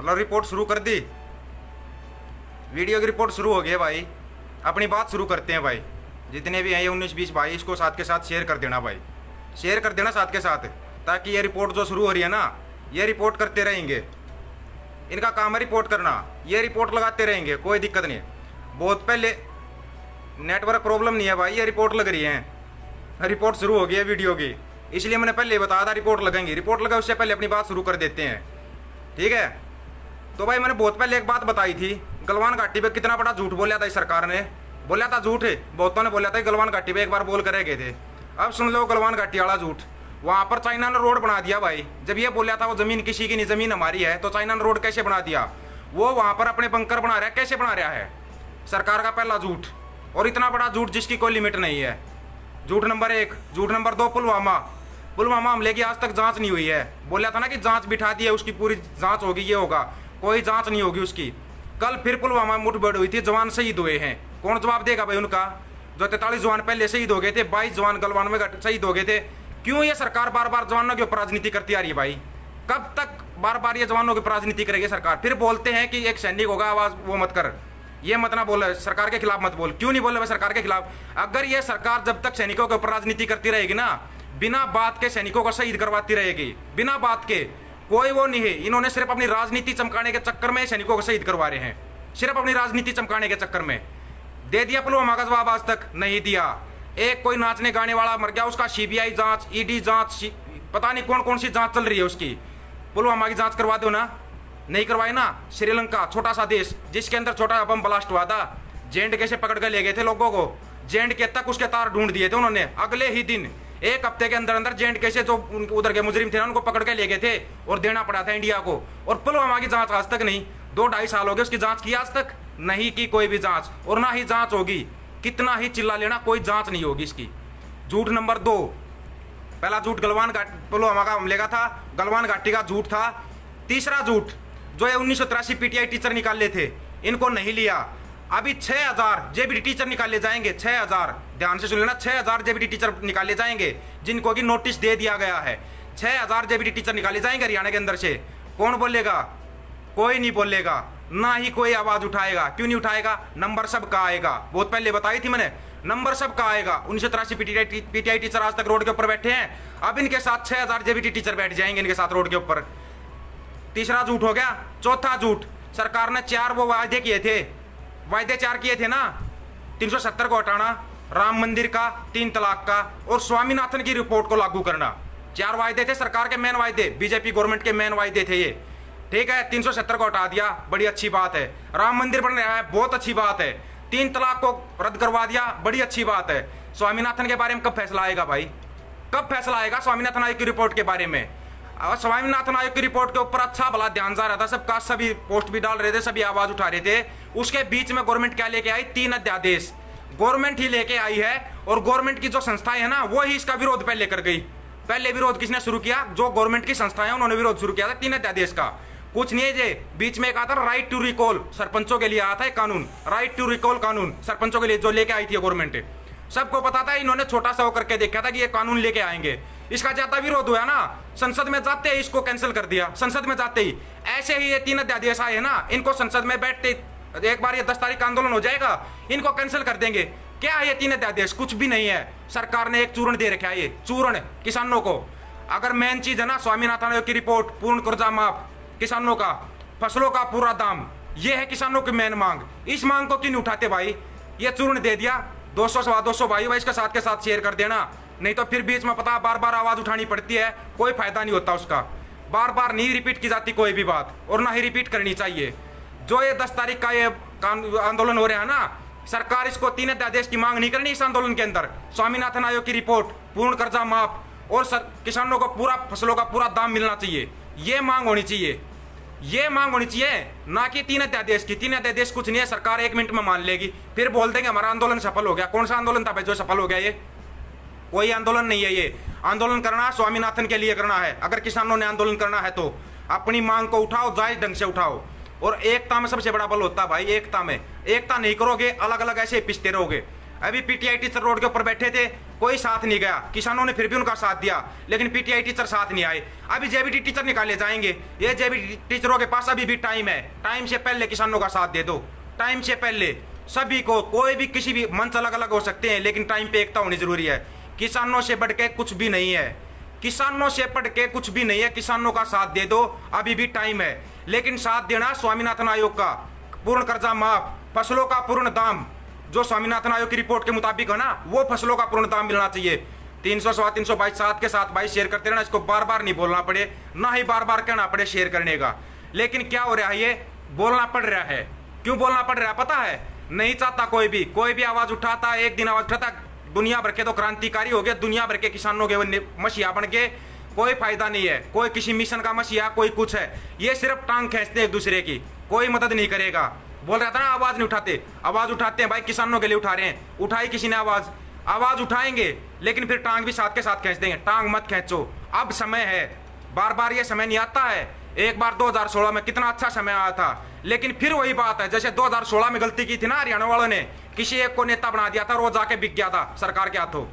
मतलब रिपोर्ट शुरू कर दी, वीडियो की रिपोर्ट शुरू हो गई है भाई। अपनी बात शुरू करते हैं भाई। जितने भी हैं ये 19-20 भाई, इसको साथ के साथ शेयर कर देना भाई, शेयर कर देना साथ के साथ, ताकि ये रिपोर्ट जो शुरू हो रही है ना, ये रिपोर्ट करते रहेंगे। इनका काम है रिपोर्ट करना, ये रिपोर्ट लगाते रहेंगे, कोई दिक्कत नहीं। बहुत पहले नेटवर्क प्रॉब्लम नहीं है भाई, ये रिपोर्ट लग रही है, रिपोर्ट शुरू हो गई है वीडियो की, इसलिए मैंने पहले बताया था रिपोर्ट लगेंगी। रिपोर्ट लगा उससे पहले अपनी बात शुरू कर देते हैं, ठीक है। तो भाई मैंने बहुत पहले एक बात बताई थी, गलवान घाटी पे कितना बड़ा झूठ बोला था इस सरकार ने, बोला था झूठ, बहुतों ने बोला था गलवान घाटी पे एक बार बोल कर गए थे। अब सुन लो गलवान घाटी वाला झूठ। वहाँ पर चाइना ने रोड बना दिया भाई। जब ये बोला था वो ज़मीन किसी की नहीं, ज़मीन हमारी है, तो चाइना ने रोड कैसे बना दिया? वो वहाँ पर अपने बंकर बना रहा है, कैसे बना रहा है? सरकार का पहला झूठ, और इतना बड़ा झूठ जिसकी कोई लिमिट नहीं है। झूठ नंबर 1। झूठ नंबर 2, पुलवामा हमले की आज तक जांच नहीं हुई है। बोला था ना कि जांच बिठा दी है, उसकी पूरी जांच होगी, ये होगा, कोई जांच नहीं होगी उसकी। कल फिर पुलवामा में मुठभेड़ हुई थी, जवान शहीद हुए हैं, कौन जवाब देगा भाई उनका? जो 43 जवान पहले शहीद हो गए थे, 22 जवान गलवान में शहीद हो गए थे। क्यों ये सरकार बार बार जवानों के ऊपर राजनीति करती आ रही है भाई? कब तक बार बार ये जवानों के ऊपर राजनीति करेगी सरकार? फिर बोलते हैं कि एक सैनिक होगा, आवाज वो मत कर, ये मत ना बोल, सरकार के खिलाफ मत बोल। क्यों नहीं बोल रहे सरकार के खिलाफ? अगर ये सरकार जब तक सैनिकों के ऊपर राजनीति करती रहेगी ना, बिना बात के सैनिकों को शहीद करवाती रहेगी, बिना बात के, कोई वो नहीं है। इन्होंने सिर्फ अपनी राजनीति चमकाने के चक्कर में सैनिकों को शहीद करवा रहे हैं, सिर्फ अपनी राजनीति चमकाने के चक्कर में। दे दिया पुलवामा का जवाब? आज तक नहीं दिया। एक कोई नाचने गाने वाला मर गया, उसका सीबीआई जांच, ईडी जांच, पता नहीं कौन कौन सी जांच चल रही है उसकी। पुलवामा की जांच करवा दो ना, नहीं करवाई ना। श्रीलंका, छोटा सा देश जिसके अंदर छोटा बम ब्लास्ट हुआ था, JNK से पकड़ कर ले गए थे लोगों को, JNK तक उसके तार ढूंढ दिए थे उन्होंने। अगले ही दिन, एक हफ्ते के अंदर अंदर JNK से जो उधर के मुजरिम थे ना, उनको पकड़ के ले गए थे और देना पड़ा था इंडिया को। और पुलवामा की जांच आज तक नहीं। 2-2.5 साल हो गए उसकी जांच की, आज तक नहीं की कोई भी जांच, और ना ही जांच होगी। कितना ही चिल्ला लेना, कोई जांच नहीं होगी इसकी। झूठ नंबर 2। पहला झूठ गलवान घाटी पुलवामा का हमले का था, गलवान घाटी का झूठ था। तीसरा झूठ, जो ये 1983 PTI टीचर निकाले थे, इनको नहीं लिया। अभी 6000 JBT टीचर निकाले जाएंगे, 6000, ध्यान से सुन लेना, 6000 JBT टीचर निकाले जाएंगे, जिनको कि नोटिस दे दिया गया है। 6000 JBT टीचर निकाले जाएंगे हरियाणा के अंदर से। कौन बोलेगा? कोई नहीं बोलेगा, ना ही कोई आवाज उठाएगा। क्यों नहीं उठाएगा? नंबर सबका आएगा। बहुत पहले बताई थी मैंने, नंबर सबका आएगा। 1983 PTI टीचर आज तक रोड के ऊपर बैठे हैं, अब इनके साथ 6000 JBT टीचर बैठ जाएंगे इनके साथ रोड के ऊपर। तीसरा झूठ हो गया। चौथा झूठ, सरकार ने 4 वो वायदे किए थे, वायदे 4 किए थे ना, 370 को हटाना, राम मंदिर का, 3 तलाक का, और स्वामीनाथन की रिपोर्ट को लागू करना। 4 वायदे थे सरकार के, मेन वायदे, बीजेपी गवर्नमेंट के मेन वायदे थे ये, ठीक है। 370 को हटा दिया, बड़ी अच्छी बात है। राम मंदिर बन रहा है, बहुत अच्छी बात है। 3 तलाक को रद्द करवा दिया, बड़ी अच्छी बात है। स्वामीनाथन के बारे में कब फैसला आएगा भाई? कब फैसला आएगा स्वामीनाथन आयोग की रिपोर्ट के बारे में? और स्वामीनाथन आयोग की रिपोर्ट के ऊपर अच्छा भला ध्यान जा रहा था सबका, सभी पोस्ट भी डाल रहे थे, सभी आवाज उठा रहे थे। उसके बीच में गवर्नमेंट क्या लेके आई? 3 अध्यादेश गवर्नमेंट ही लेके आई है, और गवर्नमेंट की जो संस्थाएं है ना, वो ही इसका विरोध पहले कर गई। पहले विरोध किसने शुरू किया? जो गवर्नमेंट की संस्थाएं, उन्होंने विरोध शुरू किया था 3 अध्यादेश का। कुछ नहीं है जे, बीच में एक आता था राइट टू रिकॉल, सरपंचों के लिए आया था एक कानून, राइट टू रिकॉल कानून, सरपंचों के लिए, जो लेके आई थी गवर्नमेंट। सबको पता था, इन्होंने छोटा सा होकर के देखा था कि ये कानून लेके आएंगे। इसका ज्यादा विरोध हुआ ना, संसद में जाते ही इसको कैंसिल कर दिया, संसद में जाते ही। ऐसे ही ये 3 अध्यादेश आए हैं ना, इनको संसद में बैठते एक बार ये 10 तारीख का आंदोलन हो जाएगा, इनको कैंसिल कर देंगे। क्या है ये 3 अध्यादेश? कुछ भी नहीं है। सरकार ने एक चूर्ण दे रखा है, ये चूर्ण किसानों को। अगर मेन चीज है ना, स्वामीनाथन आयोग की रिपोर्ट, पूर्ण कर्जा माफ, किसानों का, फसलों का पूरा दाम, ये है किसानों की मेन मांग। इस मांग को क्यों नहीं उठाते भाई? ये चूर्ण दे दिया। 200-200 भाई इसका साथ के साथ शेयर कर देना, नहीं तो फिर बीच में पता बार बार आवाज उठानी पड़ती है, कोई फायदा नहीं होता उसका। बार बार नहीं रिपीट की जाती कोई भी बात, और ना ही रिपीट करनी चाहिए। जो ये 10 तारीख का ये आंदोलन हो रहा है ना, सरकार इसको 3 अध्यादेश की मांग नहीं करनी इस आंदोलन के अंदर। स्वामीनाथन आयोग की रिपोर्ट, पूर्ण कर्जा माफ, और किसानों को पूरा फसलों का पूरा दाम मिलना चाहिए, ये मांग होनी चाहिए। ये मांग होनी चाहिए, ना कि 3 अध्यादेश की। 3 अध्यादेश कुछ नहीं है, सरकार 1 मिनट में मान लेगी, फिर बोल देंगे हमारा आंदोलन सफल हो गया। कौन सा आंदोलन था भाई जो सफल हो गया? ये कोई आंदोलन नहीं है। ये आंदोलन करना स्वामीनाथन के लिए करना है। अगर किसानों ने आंदोलन करना है तो अपनी मांग को उठाओ, जायज ढंग से उठाओ, और एकता में सबसे बड़ा बल होता है भाई, एकता में। एकता नहीं करोगे, अलग अलग ऐसे पिसते रहोगे। अभी पीटीआई टीचर रोड के ऊपर बैठे थे, कोई साथ नहीं गया, किसानों ने फिर भी उनका साथ दिया, लेकिन पीटीआई टीचर साथ नहीं आए। अभी जेबीटी टीचर निकाले जाएंगे, ये जेबीटी टीचरों के पास अभी भी टाइम है, टाइम से पहले किसानों का साथ दे दो, टाइम से पहले सभी को। कोई भी किसी भी मंच अलग अलग हो सकते हैं, लेकिन टाइम पे एकता होनी जरूरी है। किसानों से बढ़ के कुछ भी नहीं है, किसानों से बढ़ के कुछ भी नहीं है, किसानों का साथ दे दो, अभी भी टाइम है। लेकिन साथ देना स्वामीनाथन आयोग का पूर्ण कर्जा माफ, फसलों का पूर्ण दाम, जो स्वामीनाथन आयोग की रिपोर्ट के मुताबिक है ना, वो फसलों का पूर्ण दाम मिलना चाहिए। 300 साथ के साथ भाई शेयर करते रहना, इसको बार बार नहीं बोलना पड़े, ना ही बार बार कहना पड़े शेयर करने का। लेकिन क्या हो रहा है, ये बोलना पड़ रहा है। क्यों बोलना पड़ रहा है पता है? नहीं चाहता कोई भी आवाज उठाता, एक दिन आवाज उठाता, दुनिया भर के तो क्रांतिकारी हो गए, दुनिया भर के किसानों के मसीहा बन के कोई फायदा नहीं है। कोई किसी मिशन का मसीहा, कोई कुछ है, ये सिर्फ टांग खींचते हैं एक दूसरे की, कोई मदद नहीं करेगा। बोल रहा था ना आवाज नहीं उठाते, आवाज उठाते हैं भाई, किसानों के लिए उठा रहे हैं। उठाई किसी ने आवाज उठाएंगे, लेकिन फिर टांग भी साथ के साथ खींच देंगे। टांग मत खींचो, अब समय है, बार बार ये समय नहीं आता है। एक बार 2016 में कितना अच्छा समय आया था, लेकिन फिर वही बात है, जैसे 2016 में गलती की थी ना हरियाणा वालों ने, किसी एक को नेता बना दिया था, रोज जाके बिक गया था सरकार के हाथों।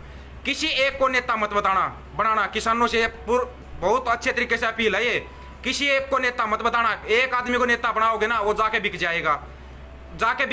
किसी एक को नेता मत बनाना, किसानों से बहुत अच्छे तरीके से अपील है ये, किसी एक को नेता मत बताना। एक आदमी को नेता बनाओगे ना, वो जाके बिक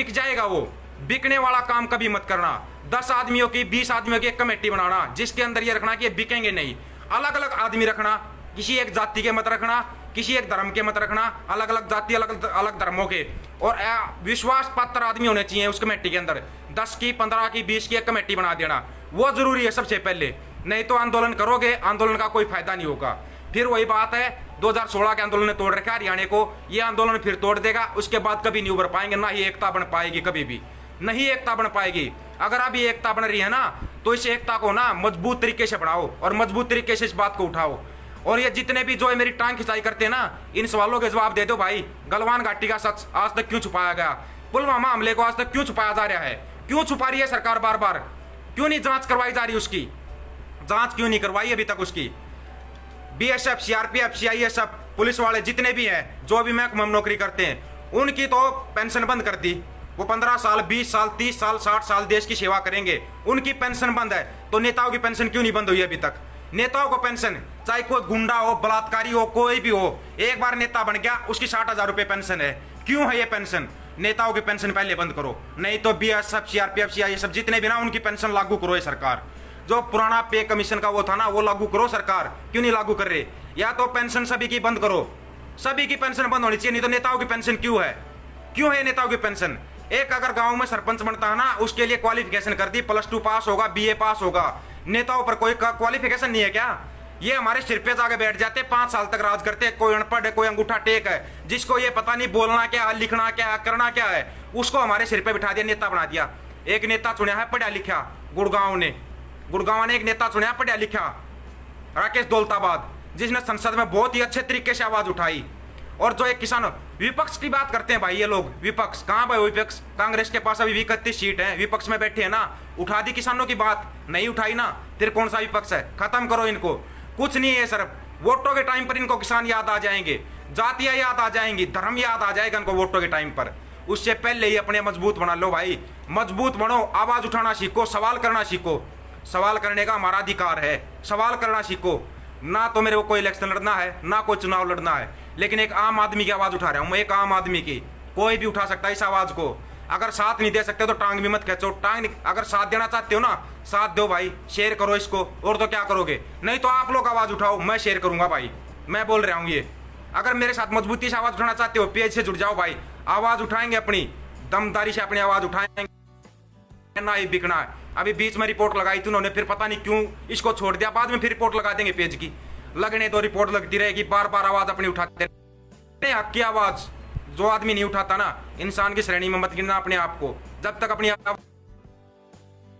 जाएगा, वो बिकने वाला काम कभी मत करना। 10 आदमियों की 20 आदमियों की एक कमेटी बनाना, जिसके अंदर ये रखना कि ये बिकेंगे नहीं। अलग अलग आदमी रखना, किसी एक जाति के मत रखना, किसी एक धर्म के मत रखना, अलग अलग जाति अलग अलग धर्मों के, और विश्वास पात्र आदमी होने चाहिए उस कमेटी के अंदर। 10 की 15 की 20 की एक कमेटी बना देना, वो जरूरी है सबसे पहले। नहीं तो आंदोलन करोगे, आंदोलन का कोई फायदा नहीं होगा। फिर वही बात है, 2016 के आंदोलन ने तोड़ रखा है हरियाणा को, ये आंदोलन फिर तोड़ देगा, उसके बाद कभी नहीं उभर पाएंगे, ना ही एकता बन पाएगी, कभी भी नहीं एकता बन पाएगी। अगर अभी एकता बन रही है ना, तो इस एकता को ना मजबूत तरीके से बढ़ाओ और मजबूत तरीके से इस बात को उठाओ। और ये जितने भी जो मेरी टांग खिंचाई करते हैं ना, इन सवालों के जवाब दे दो भाई। गलवान घाटी का सच आज तक क्यों छुपाया गया? पुलवामा हमले को आज तक क्यों छुपाया जा रहा है? क्यों छुपा रही है सरकार बार बार? क्यों नहीं जांच करवाई जा रही? उसकी जांच क्यों नहीं करवाई अभी तक उसकी? बीएसएफ, सीआरपीएफ, सीआईएसएफ, पुलिस वाले जितने भी हैं, जो भी महकमा में नौकरी करते हैं, उनकी तो पेंशन बंद कर दी। वो 15 साल, 20 साल, 30 साल, 60 साल देश की सेवा करेंगे, उनकी पेंशन बंद है। तो नेताओं की पेंशन क्यों नहीं बंद हुई अभी तक? नेताओं को पेंशन, चाहे कोई गुंडा हो, बलात्कारी हो, कोई भी हो, एक बार नेता बन गया, उसकी 60,000 रुपये पेंशन है। क्यों है ये पेंशन? नेताओं की पेंशन पहले बंद करो, नहीं तो बीएसएफ, सीआरपीएफ, सीआईएसएफ जितने भी ना, उनकी पेंशन लागू करो ये सरकार। जो पुराना पे कमीशन का वो था ना, वो लागू करो सरकार। क्यों नहीं लागू कर रहे? या तो पेंशन सभी की बंद करो, सभी की पेंशन बंद होनी चाहिए। नहीं तो नेताओं की पेंशन क्यों है? क्यों है नेताओं की पेंशन? एक अगर गांव में सरपंच बनता है ना, उसके लिए क्वालिफिकेशन कर दी, +2 पास होगा, बीए पास होगा। नेताओं पर कोई क्वालिफिकेशन नहीं है क्या? ये हमारे सिर पे जाके बैठ जाते, 5 साल तक राज करते। कोई अनपढ़ है, कोई अंगूठा टेक है, जिसको ये पता नहीं बोलना क्या है, लिखना क्या है, करना क्या है, उसको हमारे सिर पे बिठा दिया, नेता बना दिया। एक नेता चुना है पढ़ा लिखा, गुड़गांव ने एक नेता चुना है पढ़ा लिखा, राकेश दौलताबाद, जिसने संसद में बहुत ही अच्छे तरीके से आवाज उठाई। और जो एक किसान, विपक्ष की बात करते हैं भाई ये लोग। विपक्ष कहाँ भाई? विपक्ष कांग्रेस के पास अभी 31 सीट है, विपक्ष में बैठे हैं ना, उठा दी किसानों की बात, नहीं उठाई ना, फिर कौन सा विपक्ष है? खत्म करो इनको, कुछ नहीं है। सिर्फ वोटों के टाइम पर इनको किसान याद आ जाएंगे, जातियां याद आ जाएंगी, धर्म याद आ जाएगा इनको वोटों के टाइम पर। उससे पहले ही अपने मजबूत बना लो भाई, मजबूत बनो, आवाज उठाना सीखो, सवाल करना सीखो। सवाल करने का हमारा अधिकार है, सवाल करना सीखो। ना तो मेरे को कोई इलेक्शन लड़ना है, ना कोई चुनाव लड़ना है, लेकिन एक आम आदमी की आवाज उठा रहा हूं मैं, एक आम आदमी की। कोई भी उठा सकता है इस आवाज को। अगर साथ नहीं दे सकते तो टांग भी मत खींचो। टांग अगर साथ देना चाहते हो ना, साथ दो भाई, शेयर करो इसको। और तो क्या करोगे? नहीं तो आप लोग आवाज उठाओ, मैं शेयर करूंगा भाई, मैं बोल रहा हूं ये। अगर मेरे साथ मजबूती से आवाज उठाना चाहते हो, पेज से जुड़ जाओ भाई, आवाज उठाएंगे, अपनी दमदारी से अपनी आवाज उठाएंगे, ना ही बिकना है। अभी बीच में रिपोर्ट लगाई थी उन्होंने, फिर पता नहीं क्यों इसको छोड़ दिया, बाद में फिर रिपोर्ट लगा देंगे पेज की। लगने तो रिपोर्ट लगती रहेगी, बार बार आवाज अपनी उठाते। हक की आवाज जो आदमी नहीं उठाता ना, इंसान की श्रेणी में मत गिनना अपने आप को। जब तक अपनी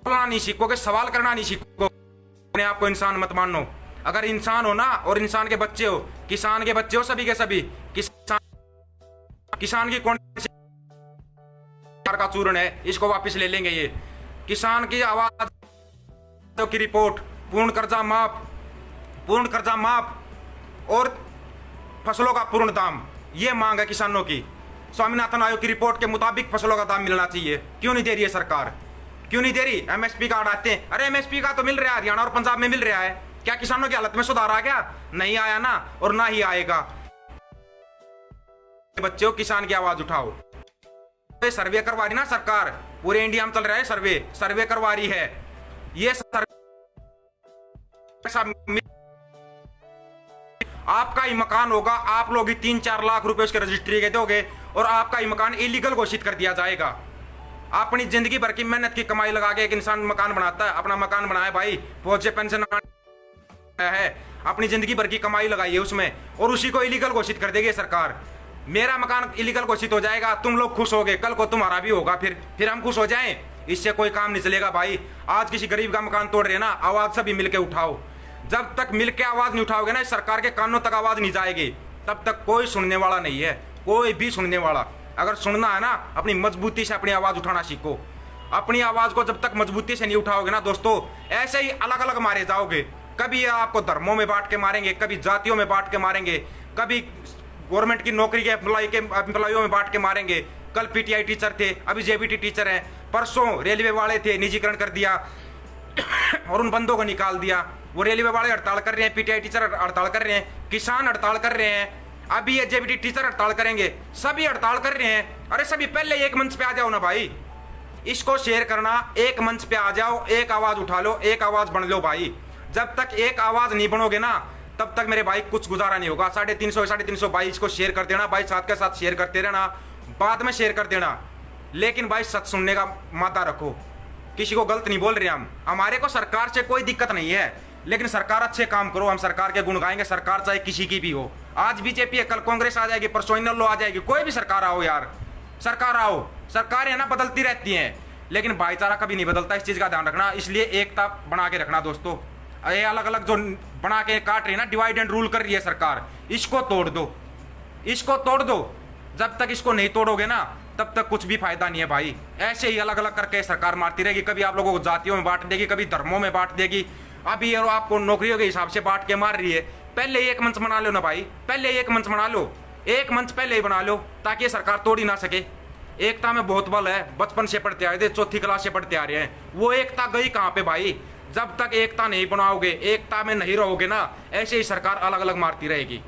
बोलना नहीं सीखोगे, सवाल करना नहीं सीखोगे, अपने आप को इंसान मत मानो। अगर इंसान हो ना, और इंसान के बच्चे हो, किसान के बच्चे हो, सभी के सभी किसान की कौन का चूर्ण है, इसको वापस ले लेंगे ये। किसान की आवाज की रिपोर्ट, पूर्ण कर्जा माफ और फसलों का पूर्ण दाम, ये मांग है किसानों की। स्वामीनाथन आयोग की रिपोर्ट के मुताबिक फसलों का दाम मिलना चाहिए। क्यों नहीं दे रही है सरकार? क्यों नहीं दे रही? एमएसपी कार्ड आते हैं, अरे एमएसपी का तो मिल रहा है, हरियाणा और पंजाब में मिल रहा है। क्या किसानों की हालत में सुधार आ गया? नहीं आया ना, और ना ही आएगा। बच्चों, किसान की आवाज उठाओ। सर्वे करवा रही ना सरकार, पूरे इंडिया में चल रहा है सर्वे करवा रही है। ये आपका ही मकान होगा, आप लोग ही 3-4 लाख रुपए उसके रजिस्ट्री के दोगे और आपका ही मकान इलीगल घोषित कर दिया जाएगा। अपनी जिंदगी भर की मेहनत की कमाई लगा के एक इंसान मकान बनाता है, अपना मकान बनाया भाई, फौज से पेंशन है, अपनी जिंदगी भर की कमाई लगाई है उसमें, और उसी को इलीगल घोषित कर देगी सरकार। मेरा मकान इलीगल घोषित हो जाएगा, तुम लोग खुश होगे, कल को तुम्हारा भी होगा, फिर हम खुश हो जाएं। इससे कोई काम नहीं चलेगा भाई। आज किसी गरीब का मकान तोड़ रहे ना, आवाज सभी मिलके उठाओ। जब तक मिलके आवाज नहीं उठाओगे ना, सरकार के कानों तक आवाज नहीं जाएगी, तब तक कोई सुनने वाला नहीं है, कोई भी सुनने वाला। अगर सुनना है ना, अपनी मजबूती से अपनी आवाज उठाना सीखो। अपनी आवाज को जब तक मजबूती से नहीं उठाओगे ना दोस्तों, ऐसे ही अलग अलग मारे जाओगे। कभी आपको धर्मों में बांट के मारेंगे, कभी जातियों में बांट के मारेंगे, कभी गवर्नमेंट की नौकरी के एम्प्लॉइयों में बांट के मारेंगे। कल पीटीआई टीचर थे, अभी जेबीटी टीचर हैं, परसों रेलवे वाले थे, निजीकरण कर दिया और उन बंदों को निकाल दिया। वो रेलवे वाले हड़ताल कर रहे हैं, पीटीआई टीचर हड़ताल कर रहे हैं, किसान हड़ताल कर रहे हैं, अभी ये जेबीटी टीचर हड़ताल करेंगे, सभी हड़ताल कर रहे हैं। अरे सभी पहले एक मंच पे आ जाओ ना भाई, इसको शेयर करना, एक मंच पे आ जाओ, एक आवाज उठा लो, एक आवाज बन लो भाई। जब तक एक आवाज नहीं बनोगे ना, तब तक मेरे भाई कुछ गुजारा नहीं होगा। 350 भाई इसको शेयर कर देना भाई, साथ के साथ शेयर करते रहना, बाद में शेयर कर देना, लेकिन भाई सच सुनने का मादा रखो। किसी को गलत नहीं बोल रहे हम, हमारे को सरकार से कोई दिक्कत नहीं है, लेकिन सरकार अच्छे काम करो, हम सरकार के गुण गाएंगे, सरकार चाहे किसी की भी हो। आज बीजेपी है, कल कांग्रेस आ जाएगी, परसों इनेलो आ जाएगी, कोई भी सरकार आओ यार, सरकार आओ, सरकार है ना बदलती रहती हैं, लेकिन भाईचारा कभी नहीं बदलता, इस चीज का ध्यान रखना। इसलिए एकता बना के रखना दोस्तों। ये अलग अलग जो बना के काट रही है ना, डिवाइड एंड रूल कर रही है सरकार, इसको तोड़ दो, इसको तोड़ दो। जब तक इसको नहीं तोड़ोगे ना, तब तक कुछ भी फायदा नहीं है भाई। ऐसे ही अलग अलग करके सरकार मारती रहेगी, कभी आप लोगों को जातियों में बांट देगी, कभी धर्मों में बांट देगी, अभी ये आपको नौकरियों के हिसाब से बांट के मार रही है। पहले एक मंच बना लो ना भाई, पहले एक मंच बना लो, एक मंच पहले ही बना लो, ताकि सरकार तोड़ ही ना सके। एकता में बहुत बल है, बचपन से पढ़ते आए थे, 4th क्लास से पढ़ते आ रहे हैं, वो एकता गई कहाँ पे भाई? जब तक एकता नहीं बनाओगे, एकता में नहीं रहोगे ना, ऐसे ही सरकार अलग अलग मारती रहेगी।